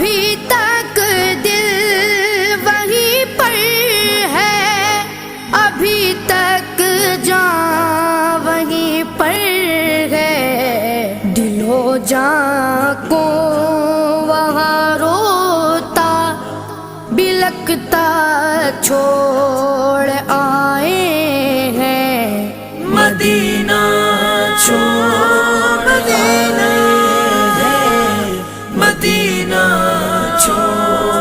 ابھی تک دل وہیں پر ہے، ابھی تک جان وہیں پر ہے، دل و جان کو وہاں روتا بلکتا چھوڑ آئے ہیں، مدینہ چھوڑ آئے ہیں، مدینہ چھوڑ